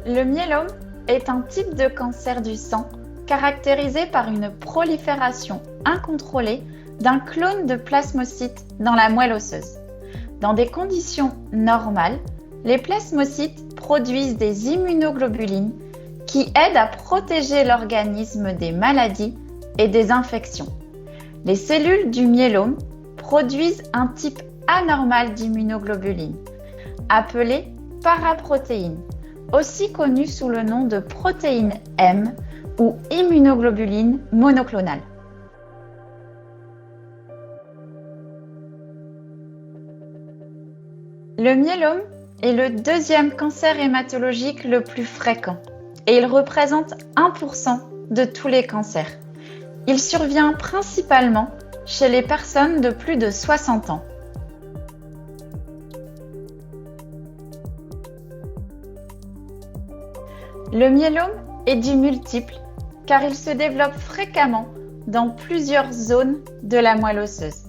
Le myélome est un type de cancer du sang caractérisé par une prolifération incontrôlée d'un clone de plasmocytes dans la moelle osseuse. Dans des conditions normales, les plasmocytes produisent des immunoglobulines qui aident à protéger l'organisme des maladies et des infections. Les cellules du myélome produisent un type anormal d'immunoglobulines, appelée paraprotéine, aussi connue sous le nom de protéine M ou immunoglobuline monoclonale. Le myélome est le deuxième cancer hématologique le plus fréquent et il représente 1% de tous les cancers. Il survient principalement chez les personnes de plus de 60 ans. Le myélome est dit multiple car il se développe fréquemment dans plusieurs zones de la moelle osseuse.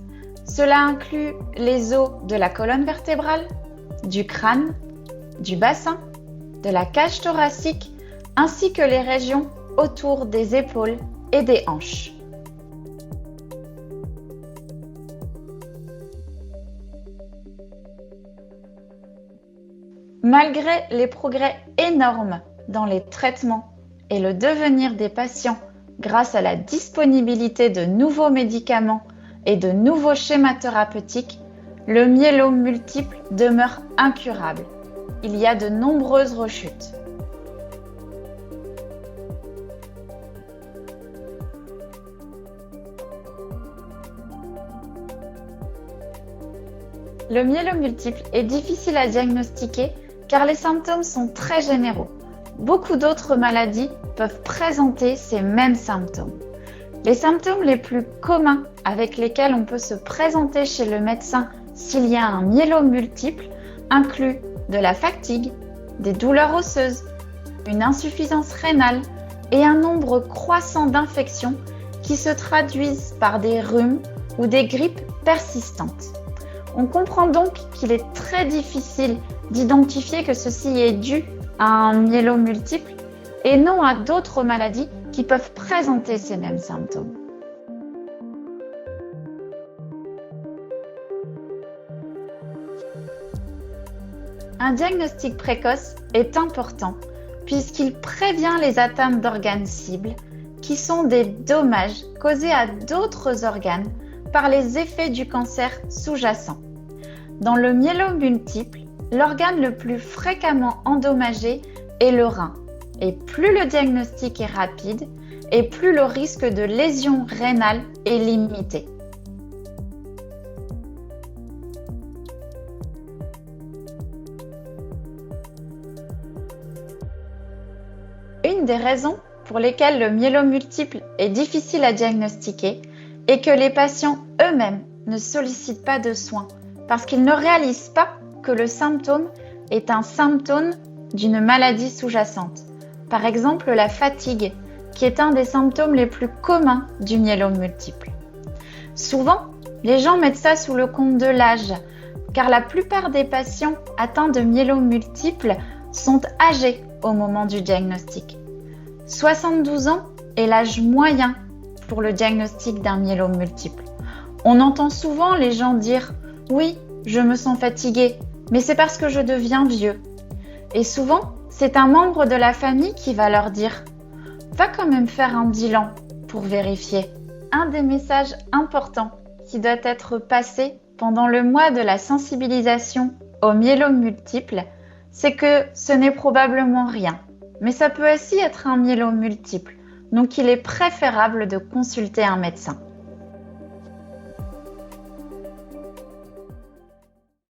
Cela inclut les os de la colonne vertébrale, du crâne, du bassin, de la cage thoracique, ainsi que les régions autour des épaules et des hanches. Malgré les progrès énormes dans les traitements et le devenir des patients grâce à la disponibilité de nouveaux médicaments et de nouveaux schémas thérapeutiques, le myélome multiple demeure incurable. Il y a de nombreuses rechutes. Le myélome multiple est difficile à diagnostiquer car les symptômes sont très généraux. Beaucoup d'autres maladies peuvent présenter ces mêmes symptômes. Les symptômes les plus communs avec lesquels on peut se présenter chez le médecin s'il y a un myélome multiple incluent de la fatigue, des douleurs osseuses, une insuffisance rénale et un nombre croissant d'infections qui se traduisent par des rhumes ou des grippes persistantes. On comprend donc qu'il est très difficile d'identifier que ceci est dû à un myélome multiple et non à d'autres maladies qui peuvent présenter ces mêmes symptômes. Un diagnostic précoce est important puisqu'il prévient les atteintes d'organes cibles qui sont des dommages causés à d'autres organes par les effets du cancer sous-jacent. Dans le myélome multiple, l'organe le plus fréquemment endommagé est le rein. Et plus le diagnostic est rapide, et plus le risque de lésion rénale est limité. Une des raisons pour lesquelles le myélome multiple est difficile à diagnostiquer est que les patients eux-mêmes ne sollicitent pas de soins parce qu'ils ne réalisent pas que le symptôme est un symptôme d'une maladie sous-jacente. Par exemple, la fatigue, qui est un des symptômes les plus communs du myélome multiple. Souvent, les gens mettent ça sous le compte de l'âge, car la plupart des patients atteints de myélome multiple sont âgés au moment du diagnostic. 72 ans est l'âge moyen pour le diagnostic d'un myélome multiple. On entend souvent les gens dire « Oui, je me sens fatigué, mais c'est parce que je deviens vieux. » Et souvent, c'est un membre de la famille qui va leur dire « Va quand même faire un bilan pour vérifier. » Un des messages importants qui doit être passé pendant le mois de la sensibilisation au myélome multiple, c'est que ce n'est probablement rien. Mais ça peut aussi être un myélome multiple, donc il est préférable de consulter un médecin.